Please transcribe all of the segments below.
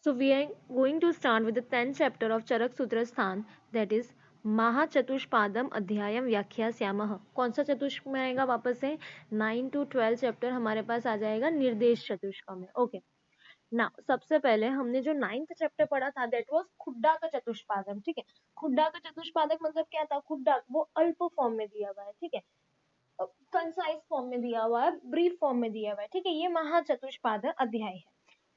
So we are going to start with the 10th chapter of Charak Sutra Sthan, that is महाचतुष्पादम अध्यायम व्याख्यास्यामः। कौन सा चतुष्क में आएगा वापस से? 9 to 12 चैप्टर हमारे पास आ जाएगा निर्देश चतुष्क में। ओके, ना सबसे पहले हमने जो 9th चैप्टर पढ़ा था दैट वाज खुड्डा का चतुष्पादम। ठीक है, खुड्डा का चतुष्पादक मतलब क्या था? खुड्डा वो अल्प फॉर्म में दिया हुआ है, ठीक है, कंसाइज फॉर्म में दिया हुआ है, ब्रीफ फॉर्म में दिया हुआ है, ठीक है। ये महाचतुष्पाद अध्याय है,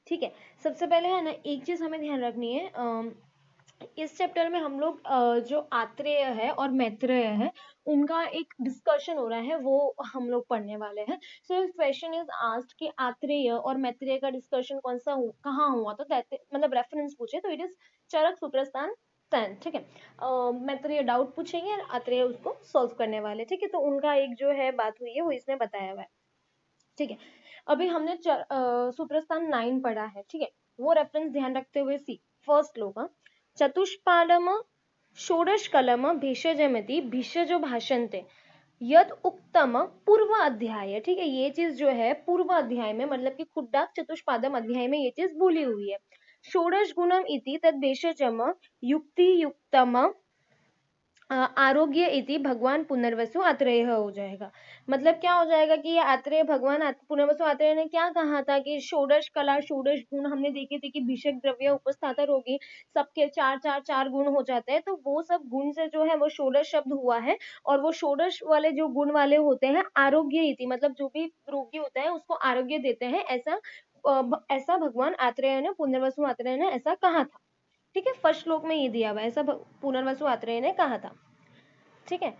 ठीक है। सबसे पहले है ना, एक चीज हमें ध्यान रखनी है, इस चैप्टर में हम लोग जो आत्रेय है और मैत्रेय है उनका एक डिस्कशन हो रहा है, वो हम लोग पढ़ने वाले हैं। सो क्वेश्चन इज आस्क्ड कि आत्रेय और मैत्रेय का डिस्कशन कौन सा कहाँ हुआ, तो मतलब रेफरेंस पूछे तो इट इज चरक सूत्रस्थान 10, ठीक है। मैत्रेय डाउट पूछेंगे और आत्रेय उसको सॉल्व करने वाले, ठीक है। तो उनका एक जो है बात हुई है वो इसमें बताया हुआ है, ठीक है। अभी हमने सूत्रस्थान 9 पढ़ा है, ठीक है। वो रेफरेंस ध्यान रखते हुए सी फर्स्ट श्लोक, चतुष्पादम षोडश कलम भेषजमिति भिषजो भाषन्ते यद उक्तम पूर्व अध्याय, ठीक है। ये चीज जो है पूर्व अध्याय में, मतलब कि खुड्डा चतुष्पादम अध्याय में ये चीज बोली हुई है। षोडश गुणम इति तद भेषजम युक्ति युक्तम आरोग्य इति भगवान पुनर्वसु आत्रेय हो जाएगा। मतलब क्या हो जाएगा कि ये आत्रेय भगवान पुनर्वसु आत्रेय ने क्या कहा था कि षोडश कला षोडश गुण हमने देखे थे कि भिषक द्रव्य उपस्थाता रोगी सबके चार चार चार गुण हो जाते हैं, तो वो सब गुण से जो है वो षोडश शब्द हुआ है। और वो षोडश वाले जो गुण वाले होते हैं आरोग्य इति, मतलब जो भी रोगी होता है उसको आरोग्य देते हैं, ऐसा भगवान आत्रेय ने, पुनर्वसु आत्रेय ने ऐसा कहा था, ठीक है। फर्स्ट श्लोक में ये दिया हुआ है, ऐसा पुनर्वसु आत्रेय ने कहा था, ठीक है।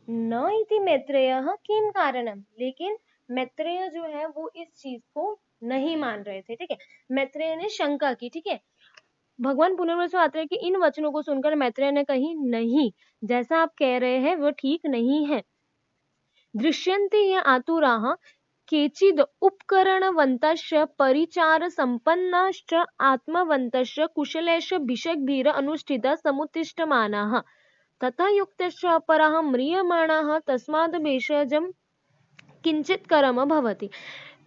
न इति मैत्रेय किम कारणम, लेकिन मैत्रेय जो है वो इस चीज को नहीं मान रहे थे, ठीक है। मैत्रेय ने शंका की, ठीक है। भगवान पुनर्वसु आत्रेय के इन वचनों को सुनकर मैत्रेय ने कही, नहीं, जैसा आप कह रहे हैं वो ठीक नहीं है। दृश्यन्ते ये आतुराः केचिद् उपकरणवन्तश्च परिचार सम्पन्नाश्च आत्मवन्तश्च कुशलैश्च भिषग्भिर अनुष्ठितः समुत्तिष्ठमानाः तथा युक्तश्च अपराः म्रियमाणाः तस्माद् भेषजं किंचित कर्म भवति।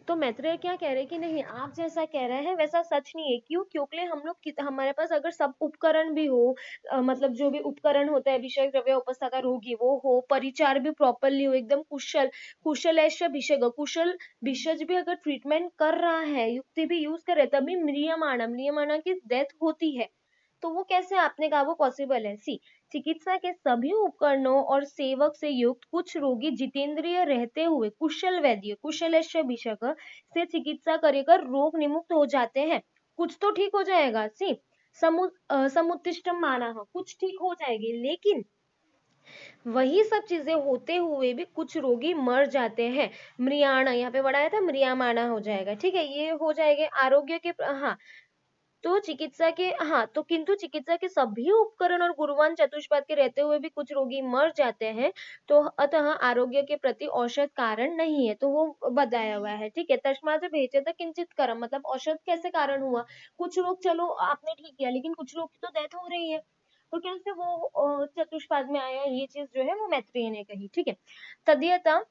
तो मैत्रेय क्या कह रहे हैं कि नहीं, आप जैसा कह रहे हैं वैसा सच नहीं है। क्यों? क्योंकि हम लोग हमारे पास अगर सब उपकरण भी हो, मतलब जो भी उपकरण होता है विषय द्रव्य उपस्थाता रोगी वो हो, परिचार भी प्रॉपरली हो, एकदम कुशल भिषग कुशल भिषज भी अगर ट्रीटमेंट कर रहा है, युक्ति भी यूज कर रहे, तभी म्रियमाणा की डेथ होती है। तो वो कैसे आपने कहा वो पॉसिबल है? सी, चिकित्सा के सभी उपकरणों और सेवक से युक्त कुछ रोगी जितेंद्रिय रहते हुए कुशल वैद्य कुशलेश्वर भिषक से चिकित्सा कर रोग निमुक्त हो जाते हैं। कुछ तो ठीक हो जाएगा, सी समुत्तिष्टम माना, कुछ ठीक हो जाएगी, लेकिन वही सब चीजें होते हुए भी कुछ रोगी मर जाते हैं। म्रियाणा यहाँ पे बढ़ाया था, म्रियामाणा हो जाएगा, ठीक है। ये हो जाएंगे आरोग्य के, हाँ। तो चिकित्सा के, हाँ, तो किंतु चिकित्सा के सभी उपकरण और गुरुवान चतुष्पाद के रहते हुए भी कुछ रोगी मर जाते हैं, तो अतः आरोग्य के प्रति औषध कारण नहीं है, तो वो बताया हुआ है, ठीक है। तस्मात् भेषज किंचित कर्म, मतलब औषध कैसे कारण हुआ? कुछ लोग चलो आपने ठीक किया, लेकिन कुछ लोग की तो डेथ हो रही है, तो कैसे वो चतुष्पाद में आया? ये चीज जो है वो मैत्रेय ने कही, ठीक है। तदीयता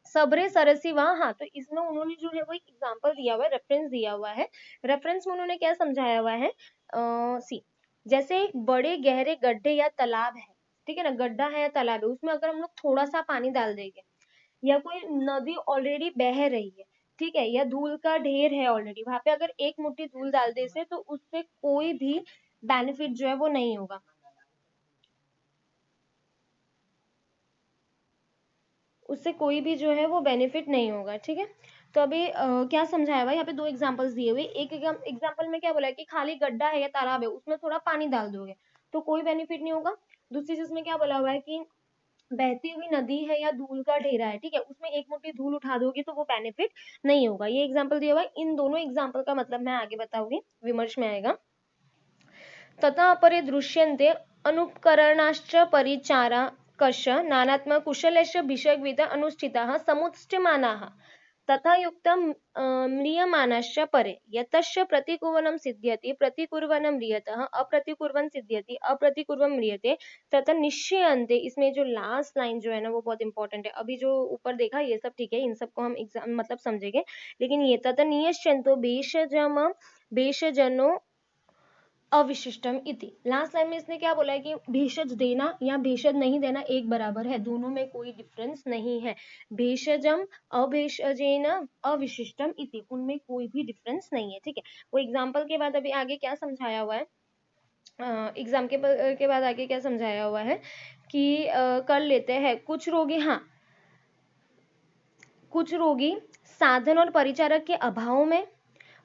सबरे सरसी वहां, हाँ, तो इसमें उन्होंने जो है वो एक एग्जांपल दिया हुआ है, रेफरेंस दिया हुआ है। रेफरेंस में उन्होंने क्या समझाया हुआ है, सी, जैसे एक बड़े गहरे गड्ढे या तालाब है, ठीक है ना, गड्ढा है या तालाब है, उसमें अगर हम लोग थोड़ा सा पानी डाल देंगे, या कोई नदी ऑलरेडी बह रही है, ठीक है, या धूल का ढेर है ऑलरेडी, वहां पे अगर एक मुट्ठी धूल डाल दे से तो उससे कोई भी बेनिफिट जो है वो नहीं होगा, उससे कोई भी जो है वो बेनिफिट नहीं होगा, ठीक है। तो अभी क्या समझाया हुआ है यहाँ पे? दो एग्जांपल्स दिए हुए, एक एग्जांपल में क्या बोला है कि खाली गड्ढा है या तालाब है, उसमें थोड़ा पानी डाल दोगे तो कोई बेनिफिट नहीं होगा। दूसरी चीज में क्या बोला हुआ है कि बहती हुई नदी है या धूल का ढेरा है, ठीक है, उसमें एक मुट्ठी धूल उठा दोगे तो वो बेनिफिट नहीं होगा। ये एग्जाम्पल दिया हुआ है। इन दोनों एग्जाम्पल का मतलब मैं आगे बताऊंगी, विमर्श में आएगा। तथा अपरे दृश्यन्ते अनुपकरणाश्च परिचारा कश नानात्म कुशलश्च भिषग्विद अनुष्ठिताः समुच्यमानाः तथा युक्तं म्रियमाणश्च परे यतश्च प्रतिकुर्वनं सिद्ध्यति प्रतिकुर्वनं म्रियतः अप्रतिकुर्वन् सिद्ध्यति अप्रतिकुर्वं म्रियते तथा निश्चयन्ते। इसमें जो लास्ट लाइन जो है ना वो बहुत इंपॉर्टेंट है। अभी जो ऊपर देखा ये सब ठीक है, इन सबको हम एग्जाम मतलब समझेंगे, लेकिन ये तथा निश्चयन्तो भेषजनो अविशिष्टम इति। लास्ट लाइन में इसने क्या बोला है कि भेषज देना या भेषज नहीं देना एक बराबर है, दोनों में कोई डिफरेंस नहीं है। भेषजम अभेषजेन अविशिष्टम इति, उनमें कोई भी डिफरेंस नहीं है, ठीक है। वो एग्जाम्पल के बाद अभी आगे क्या समझाया हुआ है, एग्जाम के बाद आगे क्या समझाया हुआ है कि कर लेते हैं कुछ रोगी, हाँ कुछ रोगी साधन और परिचारक के अभाव में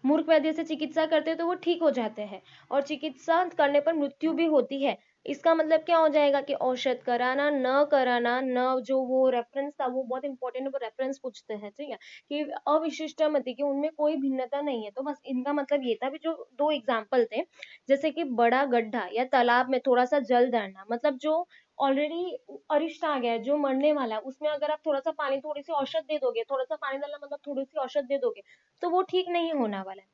मूर्ख वैद्य से चिकित्सा करते हैं तो वो ठीक हो जाते हैं, और चिकित्सा करने पर मृत्यु भी होती है। इसका मतलब क्या हो जाएगा कि औषध कराना न कराना, न जो वो रेफरेंस था वो बहुत इंपॉर्टेंट, वो रेफरेंस पूछते हैं, ठीक है, कि अविशिष्ट मति कि उनमें कोई भिन्नता नहीं है। तो बस इनका मतलब ये था भी, जो दो एग्जाम्पल थे, जैसे कि बड़ा गड्ढा या तालाब में थोड़ा सा जल डालना, मतलब जो ऑलरेडी अरिष्ट आ गया है, जो मरने वाला है, उसमें अगर आप थोड़ा सा पानी, थोड़ी सी औषध दे दोगे, थोड़ा सा पानी डालना मतलब थोड़ी सी औषध दे दोगे, तो वो ठीक नहीं होने वाला है।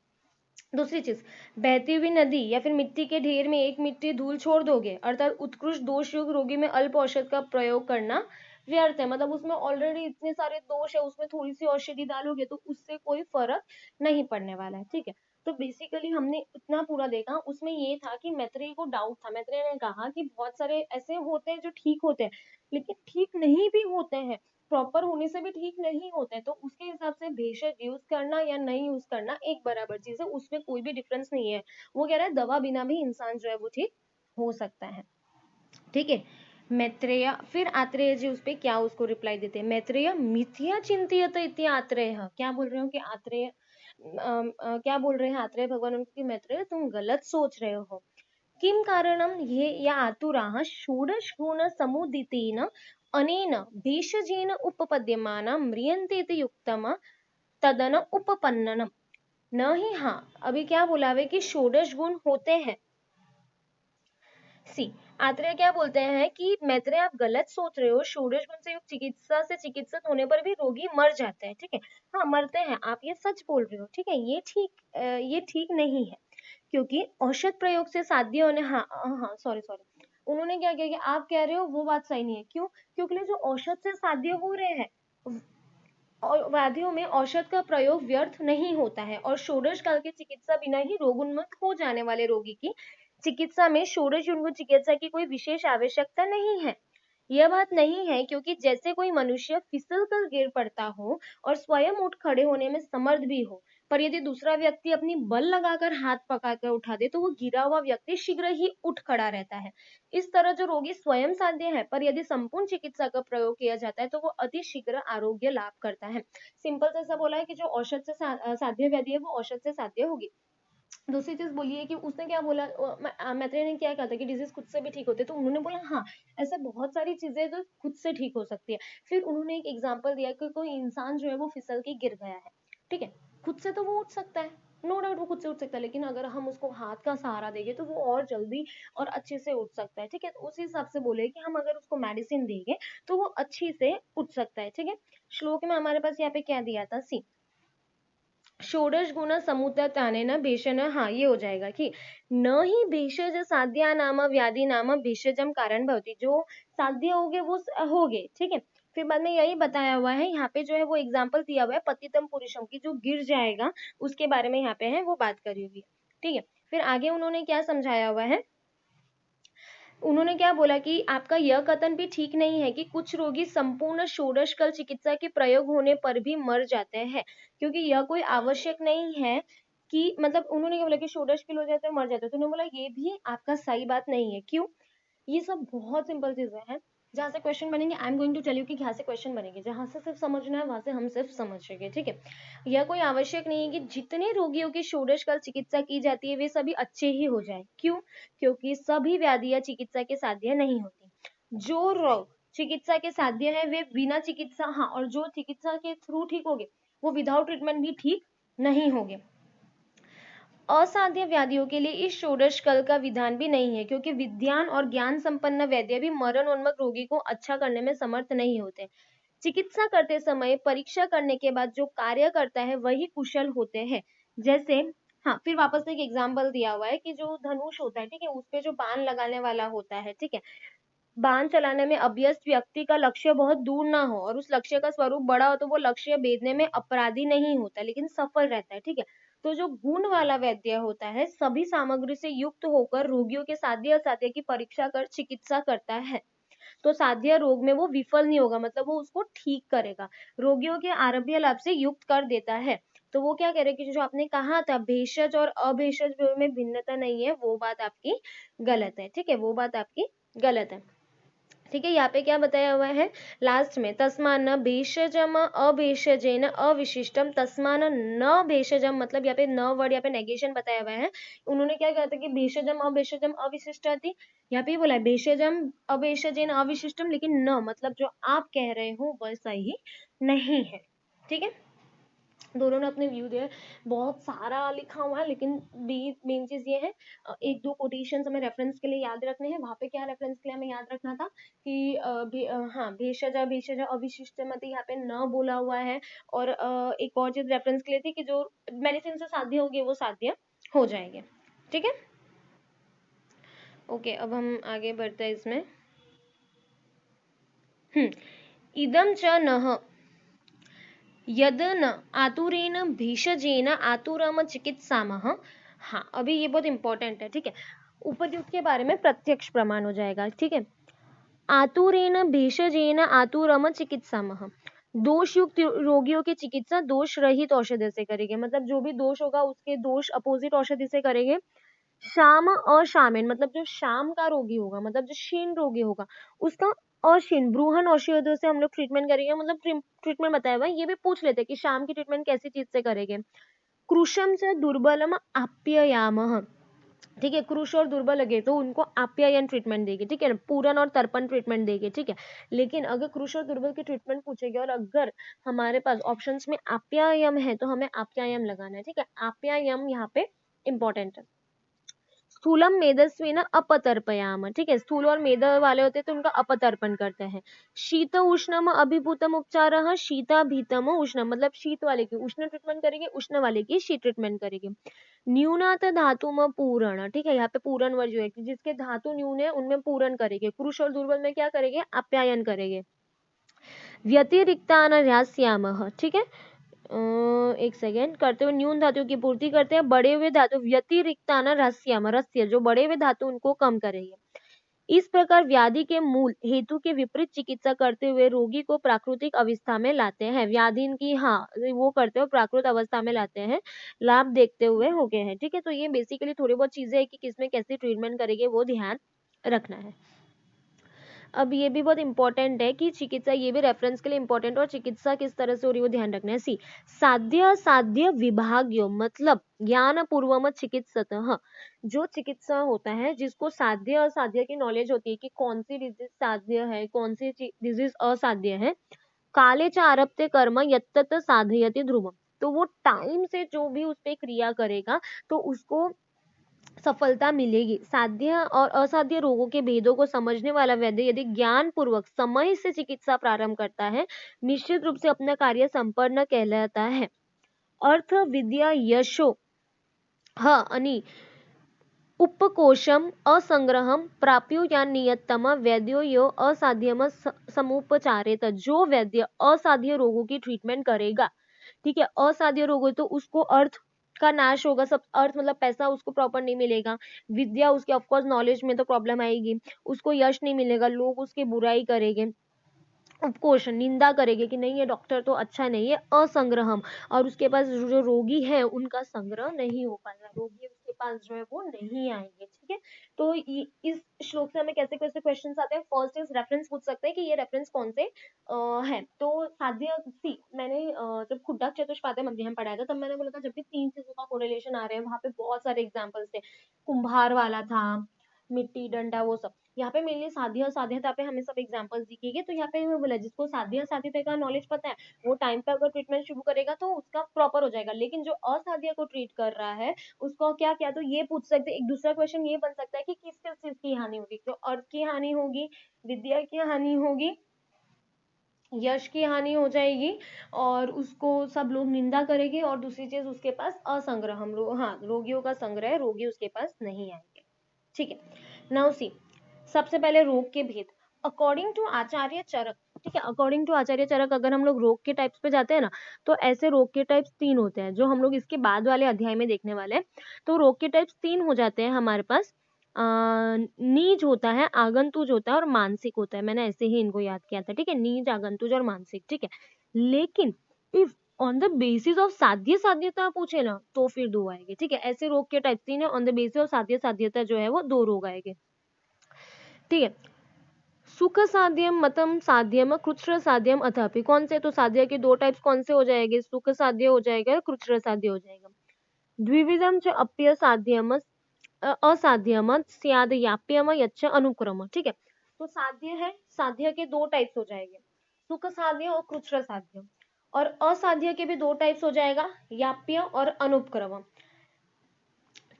दूसरी चीज, बहती हुई नदी या फिर मिट्टी के ढेर में एक मिट्टी धूल छोड़ दोगे, अर्थात उत्कृष्ट दोष युक्त रोगी में अल्प औषध का प्रयोग करना व्यर्थ है। मतलब उसमें ऑलरेडी इतने सारे दोष है, उसमें थोड़ी सी औषधि डालोगे तो उससे कोई फर्क नहीं पड़ने वाला है, ठीक है। तो बेसिकली हमने इतना पूरा देखा, उसमें ये था कि मैत्रेय को डाउट था, मैत्रेय ने कहा कि बहुत सारे ऐसे होते हैं जो ठीक होते हैं, लेकिन ठीक नहीं भी होते हैं, प्रॉपर होने से भी ठीक नहीं होते, तो उसके हिसाब से भेषज यूज करना या नहीं यूज करना एक बराबर चीज है, उसमें कोई भी डिफरेंस नहीं है। वो कह रहा है दवा बिना भी इंसान जो है वो ठीक हो सकता है, ठीक है। मैत्रेय, फिर आत्रेय जी उस पे क्या उसको रिप्लाई देते हैं, मैत्रेय मिथ्या चिंतियत इति आत्रेय, क्या बोल रहे हो कि आत्रेय क्या बोल रहे हैं आत्रेय भगवान उनको कि मैत्रेय तुम गलत सोच रहे हो। किम कारणम ये या आतुराः षोडश गुण समुदितेन अनेन भेषजेन उपपद्यमाना म्रियन्ते इति युक्तम तदन उपपन्ननम। न ही, हाँ अभी क्या बोला है कि षोडश गुण होते हैं। सी, आत्रेय क्या बोलते हैं कि मैत्रेय आप गलत सोच रहे हो, षोडश गुण से युक्त चिकित्सा से चिकित्सित होने पर भी रोगी मर जाते हैं, ठीक है। हाँ मरते हैं, आप ये सच बोल रहे हो, ठीक है, ये ठीक नहीं है, क्योंकि औषध प्रयोग से साध्य होने, हाँ हाँ सॉरी सॉरी, उन्होंने क्या किया कि आप कह रहे हो वो बात सही नहीं है, क्यों, क्योंकि जो औषध से साध्य हो रहे हैं और व्याधियों में औषध का प्रयोग व्यर्थ नहीं होता है, और षोडश काल की चिकित्सा बिना ही रोगोन्मुक्त हो जाने वाले रोगी की चिकित्सा में षोडश युग चिकित्सा की कोई विशेष आवश्यकता नहीं है। यह बात नहीं है, क्योंकि जैसे कोई मनुष्य फिसल कर गिर पड़ता हो और स्वयं उठ खड़े होने में समर्थ भी हो, पर यदि दूसरा व्यक्ति अपनी बल लगाकर हाथ पकड़कर उठा दे तो वो गिरा हुआ व्यक्ति शीघ्र ही उठ खड़ा रहता है। इस तरह जो रोगी स्वयं साध्य है, पर यदि संपूर्ण चिकित्सा का प्रयोग किया जाता है तो वो अति शीघ्र आरोग्य लाभ करता है। सिंपल से ऐसा बोला है कि जो औषध से साध्य व्याधि है वो औषध से साध्य होगी। दूसरी चीज बोलिए कि उसने क्या बोला, मैत्रेय ने क्या कहा था कि डिजीज खुद से भी ठीक होते, तो उन्होंने बोला हाँ ऐसे बहुत सारी चीजें जो खुद से ठीक हो सकती है। फिर उन्होंने एक एग्जांपल दिया कि कोई इंसान जो है वो फिसल के गिर गया है, ठीक है, खुद से तो वो उठ सकता है, नो डाउट वो खुद से उठ सकता है, लेकिन अगर हम उसको हाथ का सहारा देंगे तो वो और जल्दी और अच्छे से उठ सकता है, ठीक है। तो उस हिसाब से बोले कि हम अगर उसको मेडिसिन देंगे तो वो अच्छी से उठ सकता है, ठीक है। श्लोक में हमारे पास यहाँ पे क्या दिया था, सी षोडश गुण समुत्थानेन भेषण, हाँ ये हो जाएगा कि न ही भेषज साध्या नाम व्याधि नाम भेषजम कारण भवति, जो साध्य होगे वो होगे, ठीक है। फिर बाद में यही बताया हुआ है यहाँ पे, जो है वो एग्जाम्पल दिया हुआ है पतितम पुरुषम की, जो गिर जाएगा उसके बारे में यहाँ पे है वो बात करी हुई है, ठीक है। फिर आगे उन्होंने क्या समझाया हुआ है, उन्होंने क्या बोला कि आपका यह कथन भी ठीक नहीं है कि कुछ रोगी संपूर्ण षोडश कल चिकित्सा के प्रयोग होने पर भी मर जाते हैं, क्योंकि यह कोई आवश्यक नहीं है कि, मतलब उन्होंने क्या बोला कि षोडश किल हो जाते हैं मर जाते हैं, तो उन्होंने बोला ये भी आपका सही बात नहीं है, क्यों, ये सब बहुत सिंपल चीजें हैं जहाँ से क्वेश्चन बनेंगे। I am going to tell you कि यहाँ से क्वेश्चन बनेंगे, जहाँ से सिर्फ समझना है वहां से हम सिर्फ समझेंगे, ठीक है। यह कोई आवश्यक नहीं है कि जितने रोगियों की षोडश काल चिकित्सा की जाती है वे सभी अच्छे ही हो जाए, क्यों, क्योंकि सभी व्याधियां चिकित्सा के साध्य नहीं होती। जो रोग चिकित्सा के साध्य है वे बिना चिकित्सा, हाँ, और जो चिकित्सा के थ्रू ठीक होंगे वो विदाउट ट्रीटमेंट भी ठीक नहीं होंगे। असाध्य व्याधियों के लिए इस षोडश कल का विधान भी नहीं है, क्योंकि विज्ञान और ज्ञान संपन्न वैद्य भी मरण उन्मत्त रोगी को अच्छा करने में समर्थ नहीं होते। चिकित्सा करते समय परीक्षा करने के बाद जो कार्य करता है वही कुशल होते हैं। जैसे, हाँ फिर वापस से एक एग्जाम्पल दिया हुआ है कि जो धनुष होता है, ठीक है, उस पे जो बाण लगाने वाला होता है, ठीक है, बाण चलाने में अभ्यस्त व्यक्ति का लक्ष्य बहुत दूर ना हो और उस लक्ष्य का स्वरूप बड़ा हो तो वो लक्ष्य भेदने में अपराधी नहीं होता लेकिन सफल रहता है, ठीक है। तो जो गुण वाला वैद्य होता है सभी सामग्री से युक्त होकर रोगियों के साध्य असाध्य की परीक्षा कर चिकित्सा करता है। तो साध्य रोग में वो विफल नहीं होगा, मतलब वो उसको ठीक करेगा, रोगियों के आरोग्य लाभ से युक्त कर देता है। तो वो क्या करेगा कि जो आपने कहा था भेषज और अभेषज में भिन्नता नहीं है, वो बात आपकी गलत है। ठीक है, वो बात आपकी गलत है। ठीक है, यहाँ पे क्या बताया हुआ है लास्ट में, तस्मान न भेषजम अभेषजेन अविशिष्टम तस्मान न भेषजम, मतलब यहाँ पे न वर्ड यहाँ पे नेगेशन बताया हुआ है। उन्होंने क्या कहा था कि भेषजम अभेषजम अविशिष्टाति, यहाँ पे बोला है भेषजम अभेषजेन अविशिष्टम, लेकिन न मतलब जो आप कह रहे हो वैसा ही नहीं है। ठीक है, दोनों ने अपने व्यू दिए, बहुत सारा लिखा हुआ है, लेकिन मेन चीज ये है एक दो कोटेशंस हमें रेफरेंस के लिए याद रखने हैं। वहां पे क्या रेफरेंस के लिए हमें याद रखना था कि हाँ भेषज भेषज अविशिष्टमति यहाँ पे न बोला हुआ है, और एक और चीज रेफरेंस के लिए थी कि जो मेडिसिन से साध्य होगी वो साध्य हो जाएंगे। ठीक है, ओके, अब हम आगे बढ़ते हैं इसमें। इदम च नः यद न आतुरेण भेषजेन आतुरम चिकित्सामः। हाँ, अभी ये बहुत इंपॉर्टेंट है। ठीक है, उपयुक्त के बारे में प्रत्यक्ष प्रमाण हो जाएगा। ठीक है, आतुरेण भेषजेन आतुरम चिकित्सामः, दोष युक्त रोगियों की चिकित्सा दोष रहित औषधि से करेंगे, मतलब जो भी दोष होगा उसके दोष अपोजिट औषधि से करेंगे। शाम अशामेन, मतलब जो शाम का रोगी होगा, मतलब जो क्षीण रोगी होगा उसका अक्षीण ब्रूहन औषधियों से हम लोग ट्रीटमेंट करेंगे, मतलब ट्रीटमेंट बताया हुआ है। ये भी पूछ लेते हैं कि शाम की ट्रीटमेंट कैसी चीज से करेंगे। कृशम से दुर्बलम आप्यायामः, ठीक है, कृश और दुर्बल लगे तो उनको आप्यायन ट्रीटमेंट देगी। ठीक है, पूरन और तर्पण ट्रीटमेंट देगी। ठीक है, लेकिन अगर कृश और दुर्बल की ट्रीटमेंट पूछेगी और अगर हमारे पास ऑप्शंस में आप्यायम है तो हमें आप्यायम लगाना है। ठीक है, आप्यायम यहाँ पे इंपॉर्टेंट है। स्थूलम मेदस्वी न अपतर्पयाम, ठीक है, स्थूल और मेद वाले होते हैं तो उनका अपतर्पण करते हैं। शीत उष्णम अभिभूतम उपचार, शीताभीतम उष्णम, मतलब शीत वाले की उष्ण ट्रीटमेंट करेंगे, उष्ण वाले की शीत ट्रीटमेंट करेंगे। न्यूनात धातुम पूरण, ठीक है, यहाँ पे पूरण वर्ड जो है कि जिसके धातु न्यून है उनमें पूरण करेंगे। कृश और दुर्बल में क्या करेंगे, आप्यायन करेंगे। व्यतिरिक्तान ह्यास्यामः, ठीक है, एक सेकेंड, करते हुए न्यून धातु की पूर्ति करते हैं, बड़े हुए धातु व्यतिरिक्तान ह्रास्याम, रस्य जो बड़े हुए धातु उनको कम करेंगे। इस प्रकार व्याधि के मूल हेतु के विपरीत चिकित्सा करते हुए रोगी को प्राकृतिक अवस्था में लाते हैं। व्याधि की हाँ वो करते हुए प्राकृत अवस्था में लाते हैं, लाभ देखते हुए हो गए हैं। ठीक है, तो ये बेसिकली थोड़ी बहुत चीजें है कि किसमें कैसे ट्रीटमेंट करेंगे वो ध्यान रखना है। अब ये भी बहुत इंपॉर्टेंट है कि चिकित्सा, ये भी रेफरेंस के लिए इंपॉर्टेंट, और चिकित्सा किस तरह से हो रही है वो ध्यान रखना है। सी साध्य साध्य विभाग्यो, मतलब ज्ञान पूर्वम चिकित्सतः, जो चिकित्सा होता है जिसको साध्य असाध्य की नॉलेज होती है कि कौन सी डिजीज साध्य है कौन सी डिजीज असाध्य है, काले च आरप्ते कर्म यत्तत साधयति ध्रुवम, तो वो टाइम से जो भी उस पे क्रिया करेगा तो उसको सफलता मिलेगी। साध्य और असाध्य रोगों के भेदों को समझने वाला वैद्य यदि ज्ञान पूर्वक समय से चिकित्सा प्रारंभ करता है, निश्चित रूप से अपना कार्य संपन्न कहलाता है। अर्थ विद्या यशो अनि उपकोशम असंग्रहम प्राप्यो या नियतम वैद्यो यो असाध्यम समुपचारेत, जो वैद्य असाध्य रोगों की ट्रीटमेंट करेगा, ठीक है, असाध्य रोग है तो उसको अर्थ का नाश होगा, सब अर्थ मतलब पैसा उसको प्रॉपर नहीं मिलेगा, विद्या उसके ऑफकोर्स नॉलेज में तो प्रॉब्लम आएगी, उसको यश नहीं मिलेगा, लोग उसकी बुराई करेंगे, उपकोष निंदा करेंगे कि नहीं ये डॉक्टर तो अच्छा नहीं है, असंग्रहम, और उसके पास जो रोगी है उनका संग्रह नहीं हो पाएगा, रोगी उसके पास जो है वो नहीं आएंगे। ठीक है, तो इस श्लोक से हमें कैसे कैसे क्वेश्चंस आते हैं। फर्स्ट इज रेफरेंस पूछ सकते हैं कि ये रेफरेंस कौन से है। तो साध्य सी मैंने जब खुड्डा चतुष्पादय मध्यम पढ़ाया था तब मैंने बोला था जब भी तीन चीजों का कोरिलेशन आ रहे हैं वहां पे बहुत सारे एग्जाम्पल्स थे, कुंभार वाला था, मिट्टी डंडा वो सब, यहाँ पे मेनली साध्य असाध्यता पे हमें सब एग्जांपल्स दिखेंगे। तो यहाँ पे मैं बोला जिसको साध्य असाध्यता का नॉलेज पता है वो टाइम पे अगर ट्रीटमेंट शुरू करेगा तो उसका प्रॉपर हो जाएगा, लेकिन जो असाध्य को ट्रीट कर रहा है उसको क्या क्या, तो ये पूछ सकते हैं। एक दूसरा क्वेश्चन ये बन सकता है कि किस किस चीज की हानि होगी, तो अर्थ की हानि होगी, विद्या की हानि होगी, यश की हानि हो जाएगी, और उसको सब लोग निंदा करेंगे, और दूसरी चीज उसके पास असंग्रह हाँ रोगियों का संग्रह, रोगी उसके पास नहीं आएंगे। ठीक है, नाउ सी सबसे पहले रोग के भेद। अकॉर्डिंग टू आचार्य चरक, ठीक है, अकॉर्डिंग टू आचार्य चरक अगर हम लोग रोग के टाइप्स पे जाते हैं ना, तो ऐसे रोग के टाइप्स 3 होते हैं जो हम लोग इसके बाद वाले अध्याय में देखने वाले हैं। तो रोग के टाइप्स 3 हो जाते हैं हमारे पास। नीज होता है, आगंतुज होता है और मानसिक होता है। मैंने ऐसे ही इनको याद किया था, ठीक है, नीज, आगंतुज और मानसिक, ठीक है। लेकिन if on the basis of साध्य साध्यता पूछे ना, तो फिर 2 आएंगे, ठीक है। ऐसे रोग के टाइप 3 है, ऑन द बेसिस ऑफ साध्य साध्यता जो है वो 2 रोग आएंगे, ठीक है। सुख साध्यम, मतम साध्यम, कृच्छ्र साध्यम अथापि। कौन से? तो साध्य के 2 टाइप्स कौन से हो जाएंगे? सुख साध्य हो जाएगा, कृच्छ्र साध्य हो जाएगा। द्विविधम च अप्य साध्यम असाध्यम स्याद याप्यम यच्च अनुक्रम, ठीक है। तो साध्य है, साध्य के 2 टाइप्स हो जाएंगे, सुख साध्य और कृच्छ्र साध्य। और असाध्य के भी 2 टाइप्स हो जाएगा, याप्य और अनुपक्रम,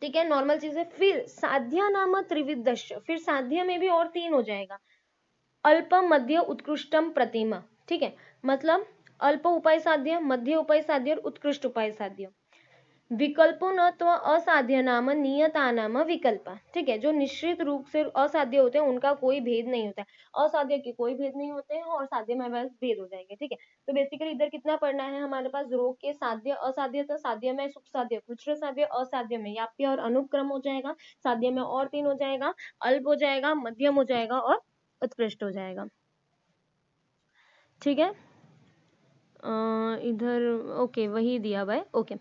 ठीक है, नॉर्मल चीज है। फिर साध्या नाम त्रिविधश्च, फिर साध्य में भी और 3 हो जाएगा, अल्प मध्य उत्कृष्टम प्रतिमा, ठीक है। मतलब अल्प उपाय साध्य, मध्य उपाय साध्य और उत्कृष्ट उपाय साध्य। विकल्पो न तो असाध्य नाम नियता नाम विकल्प, ठीक है। जो निश्चित रूप से असाध्य होते हैं उनका कोई भेद नहीं होता है, असाध्य के कोई भेद नहीं होते हैं और साध्य में बस भेद हो जाएंगे, ठीक है। तो बेसिकली इधर कितना पढ़ना है हमारे पास? रोग के साध्य असाध्य, तो साध्य में सुख साध्य, कृच्छ्र साध्य, असाध्य में याप्य और अनुक्रम हो जाएगा, साध्य में और 3 हो जाएगा, अल्प हो जाएगा, मध्यम हो जाएगा और उत्कृष्ट हो जाएगा, ठीक है। इधर ओके वही दिया हुआ है, ओके।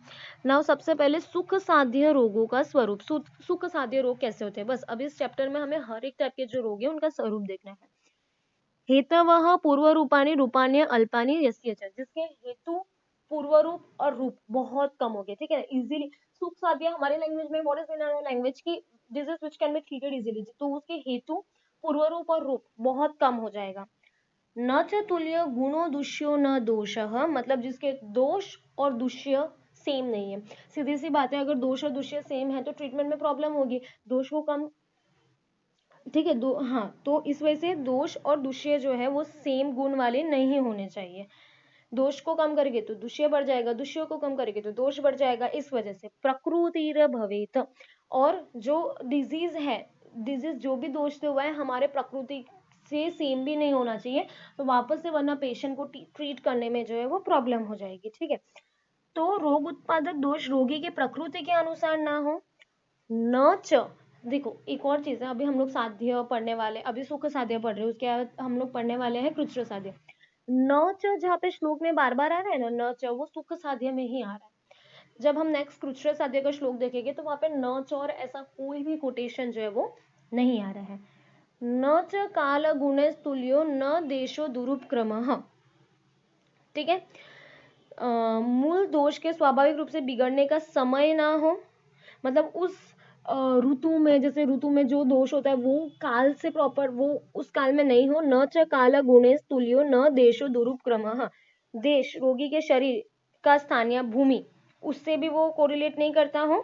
नाउ सबसे पहले सुख साध्य रोगों का स्वरूप। सुख साध्य रोग कैसे होते हैं, बस अब इस चैप्टर में हमें हर एक टाइप के जो रोग है उनका स्वरूप देखना है। हेतवः पूर्व रूपानी रूपान्य अल्पानी यस्य च, जिसके हेतु, पूर्व रूप और रूप बहुत कम हो गए, ठीक है, इजीली। सुख साध्य हमारे लैंग्वेज में what is in our language की disease which can be treated easily, तो उसके हेतु, पूर्व रूप और रूप बहुत कम हो जाएगा। न च तुल्य गुणो दुष्यो न दोषः, मतलब जिसके दोष और दुष्य सेम नहीं है। सीधी सी बात है, अगर दोष और दुष्य सेम है तो ट्रीटमेंट में प्रॉब्लम होगी, दोष को कम, ठीक है, हाँ, तो इस वजह से दोष और दुष्य जो है वो सेम गुण वाले नहीं होने चाहिए। दोष को कम करेंगे तो दुष्य बढ़ जाएगा, दुष्य को कम करेंगे तो दोष बढ़ जाएगा, इस वजह से प्रकृतिर भवेत। और जो डिजीज है, डिजीज जो भी दोष से हुआ है हमारे प्रकृति से सेम भी नहीं होना चाहिए, तो वापस से वरना पेशेंट को ट्रीट करने में जो है वो प्रॉब्लम हो जाएगी, ठीक है। तो रोग उत्पादक दोष रोगी के प्रकृति के अनुसार ना हो। न च, देखो एक और चीज है, अभी हम लोग साध्य पढ़ने वाले, अभी सुख साध्य पढ़ रहे हैं, उसके बाद हम लोग पढ़ने वाले हैं कृच्छ्र साध्य। न च जहाँ पे श्लोक में बार बार आ रहा है ना, न च, वो सुख साध्य में ही आ रहा है। जब हम नेक्स्ट कृच्छ्र साध्य का श्लोक देखेंगे तो वहां पे न च और ऐसा कोई भी कोटेशन जो है वो नहीं आ रहा है। न च काल गुण तुल्यो न देशो दुरुपक्रमः, ठीक है। मूल दोष के स्वाभाविक रूप से बिगड़ने का समय ना हो, मतलब उस ऋतु में, जैसे ऋतु में जो दोष होता है वो काल से प्रॉपर वो उस काल में नहीं हो। न च काल गुणेश तुल्यो न देशो दुरुपक्रमः, देश रोगी के शरीर का स्थान या भूमि उससे भी वो कोरिलेट नहीं करता हो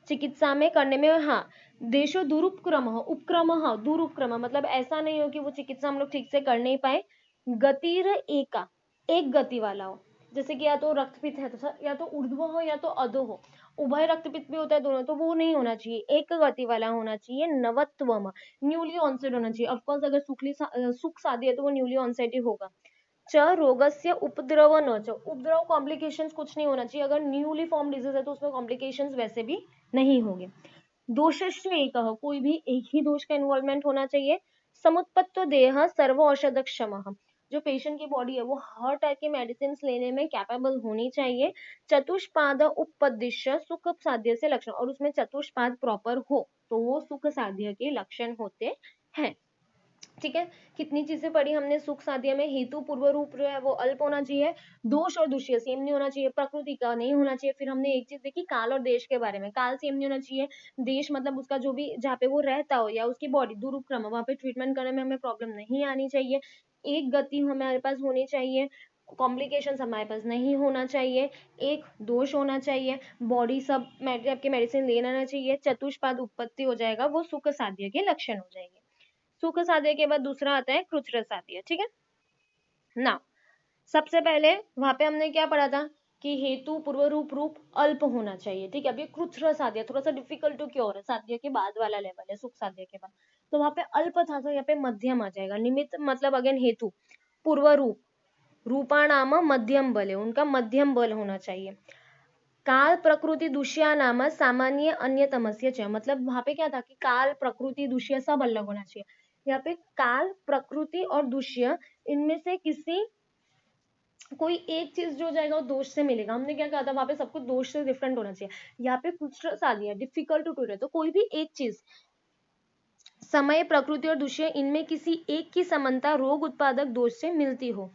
चिकित्सा में करने में। हाँ, देशो दुरुपक्रम, उपक्रम, दुरुपक्रम मतलब ऐसा नहीं हो कि वो चिकित्सा हम लोग ठीक से कर नहीं पाए। गतिर एका, एक गति वाला हो, जैसे कि या तो रक्तपित्त है तो या तो ऊर्ध्व हो या तो अधो हो, उभय रक्तपित्त भी होता है दोनों, तो वो नहीं होना चाहिए, एक गति वाला होना चाहिए। नवत्वम, न्यूली ऑनसेट होना चाहिए। ऑफकोर्स अगर सुख साध्य है तो वो न्यूली ऑनसेट ही होगा। च रोगस्य उपद्रव न च, उपद्रव कॉम्प्लिकेशंस कुछ नहीं होना चाहिए, अगर न्यूली फॉर्म डिजीज है तो उसमें कॉम्प्लिकेशंस वैसे भी नहीं होंगे। दोषश्च एक, कोई भी एक ही दोष का इन्वॉल्वमेंट होना चाहिए। समुत्पत्तो देह सर्व औषध क्षम, जो पेशेंट की बॉडी है वो हर टाइप की मेडिसिन लेने में कैपेबल होनी चाहिए। चतुष्पाद उपपदिश्य सुख साध्य से लक्षण, और उसमें चतुष्पाद प्रॉपर हो तो वो सुख साध्य के लक्षण होते हैं, ठीक है। कितनी चीजें पढ़ी हमने सुख साध्य में? हेतु पूर्व रूप जो है वो अल्प होना चाहिए, दोष और दुष्य सेम नहीं होना चाहिए, प्रकृति का नहीं होना चाहिए। फिर हमने एक चीज देखी काल और देश के बारे में, काल सेम नहीं होना चाहिए, देश मतलब उसका जो भी जहाँ पे वो रहता हो या उसकी बॉडी, दुरुपक्रम, वहां पे ट्रीटमेंट करने में हमें प्रॉब्लम नहीं आनी चाहिए। एक गति हमारे पास होनी चाहिए, कॉम्प्लिकेशंस हमारे पास नहीं होना चाहिए, एक दोष होना चाहिए, बॉडी सब आपके मेडिसिन लेना चाहिए, चतुष्पाद उत्पत्ति हो जाएगा, वो सुख साध्य के लक्षण हो जाएंगे। सुख साध्य के बाद दूसरा आता है कृच्छ्र साध्य, ठीक है ना। सबसे पहले वहां पे हमने क्या पढ़ा था कि हेतु पूर्व रूप रूप अल्प होना चाहिए, ठीक है। अब ये कृच्छ्र साध्य थोड़ा सा डिफिकल्ट टू क्योर है, साध्य के बाद वाला लेवल है सुख साध्य के बाद। तो वहां पे अल्प था तो यहाँ पे मध्यम आ जाएगा। निमित्त मतलब अगेन हेतु, पूर्व रूप, रूपाणाम मध्यम बल है, उनका मध्यम बल होना चाहिए। काल प्रकृति दुष्या नाम सामान्य अन्यतमस्य च, मतलब वहां पे क्या था कि काल प्रकृति दुष्य सब अलग होना चाहिए। यहाँ पे काल प्रकृति और दुष्य इनमें से किसी कोई एक चीज जो हो जाएगा वो दोष से मिलेगा। हमने क्या कहा था वहां पे सब कुछ दोष से डिफरेंट होना चाहिए। यहाँ पे कुछ आ दिया डिफिकल्ट टू टू, तो कोई भी एक चीज समय प्रकृति और दूसरे इनमें किसी एक की समानता रोग उत्पादक दोष से मिलती हो।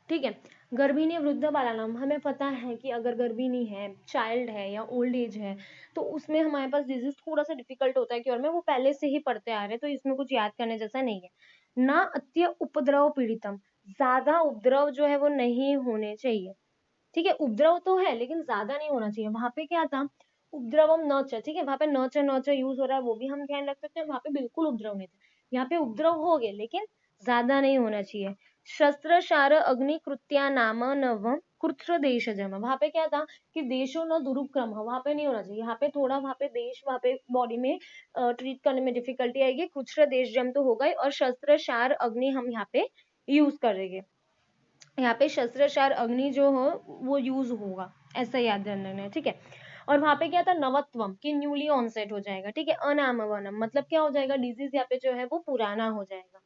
ठीक है। गर्भिणी वृद्ध बालानाम, हमें पता है कि अगर गर्भिणी है, चाइल्ड है या ओल्ड एज है तो उसमें हमारे पास डिजीज थोड़ा सा डिफिकल्ट होता है कि और में वो पहले से ही पढ़ते आ रहे हैं तो इसमें कुछ याद करने जैसा नहीं है। ना अत्य उपद्रव पीड़ितम, ज्यादा उपद्रव जो है वो नहीं होने चाहिए। ठीक है, उपद्रव तो है लेकिन ज्यादा नहीं होना चाहिए। वहां पे क्या था, उपद्रवम न च, ठीक है, वहां पे न च न च यूज हो रहा है, वो भी हम ध्यान रख सकते हैं। वहां पे बिल्कुल उपद्रव नहीं था, यहाँ पे उपद्रव हो गए लेकिन ज्यादा नहीं होना चाहिए। शस्त्र शार अग्नि कृत्या नाम नव कृत्र देश जम, वहां पे क्या था कि देशो न दुरुपक्रम, वहां पे नहीं होना चाहिए। यहाँ पे थोड़ा वहां पे देश वहां पे बॉडी में ट्रीट करने में डिफिकल्टी आएगी। कृत्र देश जम तो होगा ही, और शस्त्र शार अग्नि हम यहाँ पे यूज करेंगे। यहाँ पे शस्त्रशार अग्नि जो हो वो यूज होगा, ऐसा याद रखना है। ठीक है। और वहां पे क्या था, नवत्वम कि न्यूली ऑनसेट हो जाएगा। ठीक है। अनामवनम मतलब क्या हो जाएगा, डिजीज यहाँ पे जो है वो पुराना हो जाएगा।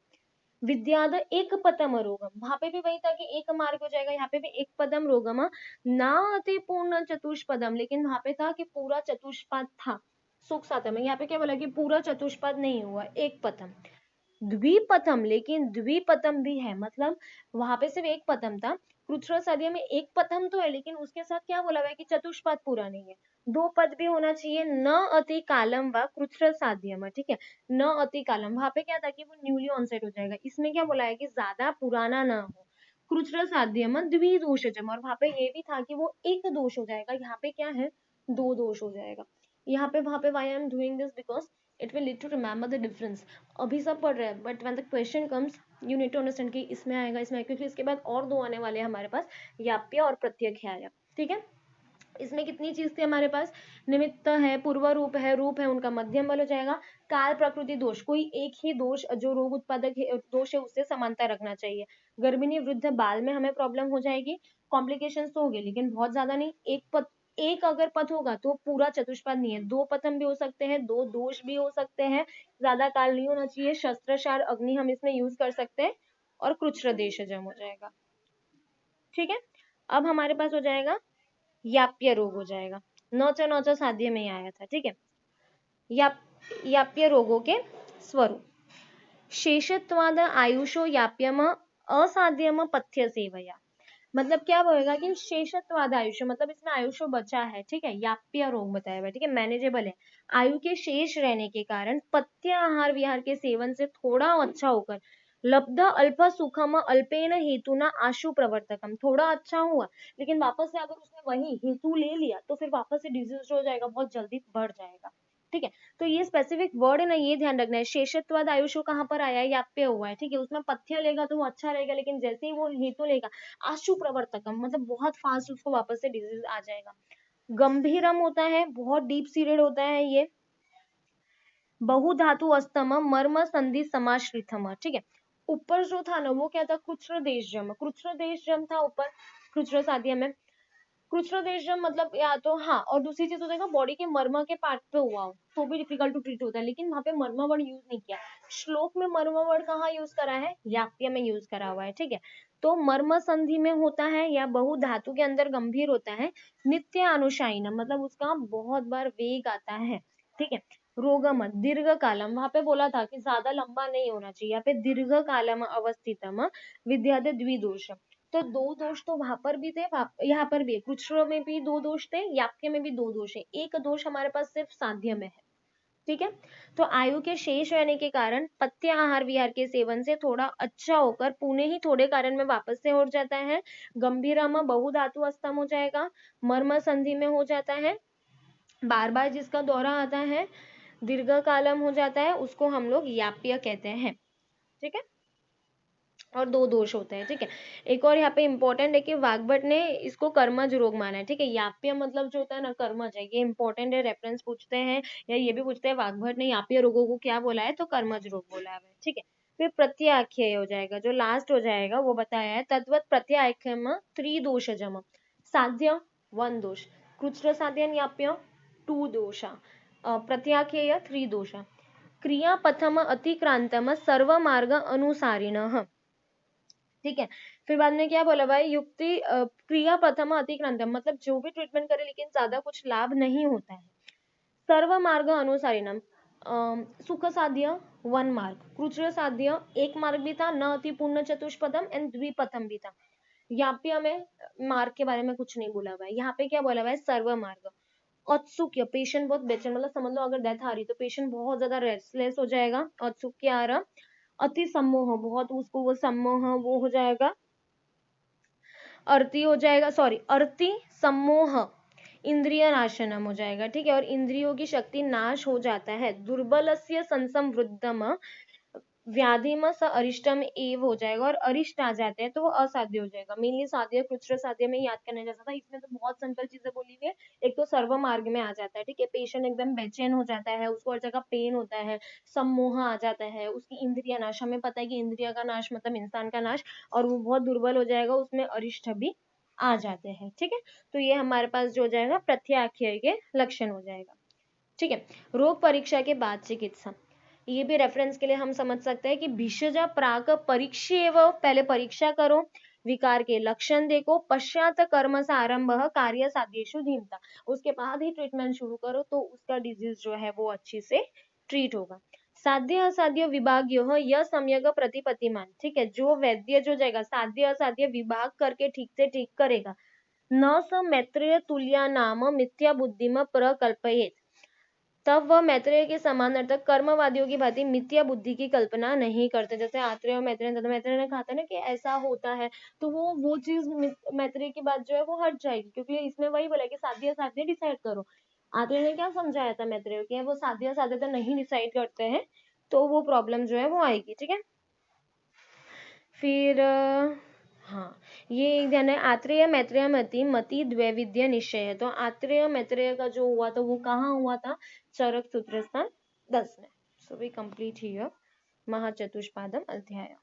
विद्याद एक पदम रोगम, वहां पे भी वही था कि एक मार्ग हो जाएगा, यहाँ पे भी एक पदम रोगम ना अति पूर्ण चतुष्पदम, लेकिन वहां पे था कि पूरा चतुष्पद था। सुख सातम, यहाँ पे क्या बोला कि पूरा चतुष्पद नहीं हुआ, एक पदम। द्विपथम, लेकिन द्विपथम भी है, मतलब वहां पे सिर्फ एक पथम था। कृच्छ्र साध्य में एक पथम तो है लेकिन उसके साथ क्या बोला हुआ है कि चतुष्पद पूरा नहीं है, दो पद भी होना चाहिए। न अति कालम व कृच्छ्र साध्यम, ठीक है, न अति कालम, वहां पे क्या था कि वो न्यूली ऑनसेट हो जाएगा। इसमें क्या बोला है कि ज्यादा पुराना ना हो। कृच्छ्र साध्यम द्विदोषजम, और वहां पे ये भी था कि वो एक दोष हो जाएगा, यहाँ पे क्या है, दो दोष हो जाएगा। यहाँ पे वहां पे why I am doing this because it will lead to remember the difference. अभी सब पढ़ रहे हैं but when the question comes you need to understand कि इसमें आएगा, इसमें आएगा, क्योंकि इसके बाद और दो आने वाले हैं हमारे पास, याप्य और प्रत्यख्याय। ठीक है। इसमें कितनी चीज थी हमारे पास, निमित्त है, पूर्व रूप है, उनका मध्यम बल हो जाएगा। काल प्रकृति दोष, कोई एक ही दोष जो रोग उत्पादक दोष है उससे समानता रखना चाहिए। गर्भिणी वृद्ध बाल में हमें प्रॉब्लम हो जाएगी, कॉम्प्लिकेशन तो होगी लेकिन बहुत ज्यादा नहीं। एक अगर पथ होगा तो पूरा चतुष्पद नहीं है, दो पथम भी हो सकते हैं, दो दोष भी हो सकते हैं, ज्यादा काल नहीं होना चाहिए। शस्त्रशार अग्नि हम इसमें यूज कर सकते हैं, और कृच्छ्र देशजम हो जाएगा। ठीक है। अब हमारे पास हो जाएगा याप्य रोग हो जाएगा, नौचा नौचा साध्य में ही आया था। ठीक है। याप्य रोगों के स्वरूप, शेषत्वाद आयुषो याप्यम असाध्यम पथ्य सेवया, मतलब क्या होएगा कि शेषत्वाद आयुष्य, मतलब इसमें आयुष्य बचा है। ठीक है। याप्य रोग बताया हुआ है, ठीक है, मैनेजेबल है। आयु के शेष रहने के कारण पथ्य आहार विहार के सेवन से थोड़ा अच्छा होकर लब्ध अल्प सुखम अल्पेन हेतुना आशु प्रवर्तकम, थोड़ा अच्छा हुआ लेकिन वापस से अगर उसने वही हेतु ले लिया तो फिर वापस से डिजीज हो जाएगा, बहुत जल्दी बढ़ जाएगा। ठीक है। तो ये स्पेसिफिक वर्ड है ना, ये ध्यान रखना है। शेषत्वाद आयुषो कहाँ पर आया है, याप्य हुआ है। ठीक है। उसमें पथ्य लेगा तो वो अच्छा रहेगा, लेकिन जैसे ही वो हेतु लेगा आशु प्रवर्तकम, मतलब बहुत फास्ट उसको वापस से डिजीज आ जाएगा। गंभीरम होता है, बहुत डीप सीडेड होता है ये। बहुधातु अस्तम मर्म संधि समाश्रितम, ठीक है। ऊपर जो था ना वो क्या था, कृच्छ्र देशजम, कृच्छ्र देशजम था ऊपर, कृच्छ्र साध्य में। कृच्छ्र देशजम मतलब या तो हाँ, और दूसरी चीज होता है बॉडी के मर्म के पार्ट पे हुआ हो तो भी डिफिकल्ट टू ट्रीट होता है, लेकिन वहां पे मर्म वर्ड यूज नहीं किया। श्लोक में मर्म वर्ड कहाँ यूज करा है, याप्य में यूज करा हुआ है। ठीक है। तो मर्म संधि में होता है या बहु धातु के अंदर गंभीर होता है। नित्य अनुशायन मतलब उसका बहुत बार वेग आता है। ठीक है। रोगम दीर्घ कालम, वहां पे बोला था कि ज्यादा लंबा नहीं होना चाहिए, यहाँ पे दीर्घ कालम अवस्थितम विद्यादे द्विदोष, तो दो दोष तो वहां पर भी थे, यहाँ पर भी, कृच्छ्र में भी दो दोष थे, याप्य में भी दो दोष है, एक दोष हमारे पास सिर्फ साध्य में है। ठीक है। तो आयु के शेष रहने के कारण पथ्य आहार विहार के सेवन से थोड़ा अच्छा होकर पुणे ही थोड़े कारण में वापस से हो जाता है। गंभीरम बहुधातु अस्तम हो जाएगा, मर्म संधि में हो जाता है, बार बार जिसका दौरा आता है, दीर्घ कालम हो जाता है, उसको हम लोग याप्य कहते हैं। ठीक है। और 2 दोष होते हैं, ठीक है। एक और यहाँ पे इंपॉर्टेंट है कि वाग्भट ने इसको कर्मज रोग माना है, ठीक है। याप्य मतलब जो होता है ना कर्मज है, ये इंपॉर्टेंट है, रेफरेंस पूछते हैं या ये भी पूछते हैं वाग्भट ने याप्य रोगों को क्या बोला है, तो कर्मज रोग बोला है, ठीक है। फिर प्रत्याख्यय हो जाएगा, जो लास्ट हो जाएगा वो बताया है, तद्वत प्रत्याख्यम त्रिदोषजम, साध्य 1 दोष, कृच्र साध्यन याप्य 2 दोषा, प्रत्याख्यय 3 दोषा, क्रियापथम अतिक्रांतम सर्व मार्ग अनुसारिणः, ठीक है। फिर बाद में क्या बोला भाई, युक्ति क्रिया प्रथम अतिक्रांतम, मतलब जो भी ट्रीटमेंट करे लेकिन ज्यादा कुछ लाभ नहीं होता है। सर्व मार्ग अनुसारिणम, सुख साध्य 1 मार्ग, कृच्र साध्य 1 मार्ग भी था, न अति पूर्ण चतुष्पदम एंड द्विपथम भी था। यहाँ पे हमें मार्ग के बारे में कुछ नहीं बोला हुआ है, यहाँ पे क्या बोला हुआ है, सर्व मार्ग। औत्सुक्य, पेशेंट बहुत बेचैन, मतलब समझ लो अगर डेथ आ रही तो पेशेंट बहुत ज्यादा रेस्टलेस हो जाएगा, औत्सुक्य आ रहा। अति सम्मोह, बहुत उसको वो सम्मोह वो हो जाएगा, अर्ति हो जाएगा, सॉरी अर्ति सम्मोह, इंद्रिय नाशनम हो जाएगा, ठीक है। और इंद्रियों की शक्ति नाश हो जाता है, दुर्बलस्य संसंवृद्धम व्याधिम स अरिष्टम एव हो जाएगा, और अरिष्ट आ जाते हैं तो वो असाध्य हो जाएगा। मेनली साध्य कृच्र साध्य में याद करने जैसा था, इसमें तो बहुत सिंपल चीजें बोली हुई है। एक तो सर्व मार्ग में आ जाता है, ठीक है, पेशेंट एकदम बेचैन हो जाता है, उसको हर जगह पेन होता है, सम्मोह आ जाता है, उसकी इंद्रिया नाश, हमें पता है कि इंद्रिया का नाश मतलब इंसान का नाश, और वो बहुत दुर्बल हो जाएगा, उसमें अरिष्ट भी आ जाते हैं, ठीक है। तो ये हमारे पास जो हो जाएगा प्रत्याख्य के लक्षण हो जाएगा, ठीक है। रोग परीक्षा के बाद चिकित्सा, ये भी रेफरेंस के लिए हम समझ सकते हैं कि भिषज प्राक परीक्षेव, पहले परीक्षा करो, विकार के लक्षण देखो, पश्चात कर्म से आरंभ कार्य साध्येषु धीमता, उसके बाद ही ट्रीटमेंट शुरू करो तो उसका डिजीज जो है वो अच्छी से ट्रीट होगा। साध्य असाध्य विभाग्यो यह सम्यक प्रतिपत्तिमान, ठीक है, जो वैद्य जो जाएगा साध्य असाध्य विभाग करके ठीक से ठीक करेगा, न स मैत्रेय तुल्या नाम मिथ्या बुद्धिम प्रकल्पयेत, तब वह मैत्रेय के समान अर्थात कर्मवादियों की भांति मिथ्या बुद्धि की कल्पना नहीं करते। जैसे आत्रेय और मैत्रेय, मैत्रेय ने कहा था ना कि ऐसा होता है, तो वो चीज मैत्रेय की बात जो है वो हट जाएगी, क्योंकि इसमें वही बोला कि साध्य साध्य डिसाइड करो। आत्रेय ने क्या समझाया था मैत्रेय को, वो साध्य साध्य तो नहीं डिसाइड करते हैं, तो वो प्रॉब्लम जो है वो आएगी, ठीक है। फिर हाँ, ये एक ध्यान है, आत्रेय मैत्रेय मति मति द्वैविध्य निश्चय है, तो आत्रेय मैत्रेय का जो हुआ था वो कहाँ हुआ था, चरक सूत्रस्थान 10 में। सो वी कंप्लीट हियर महाचतुष्पादम अध्याय।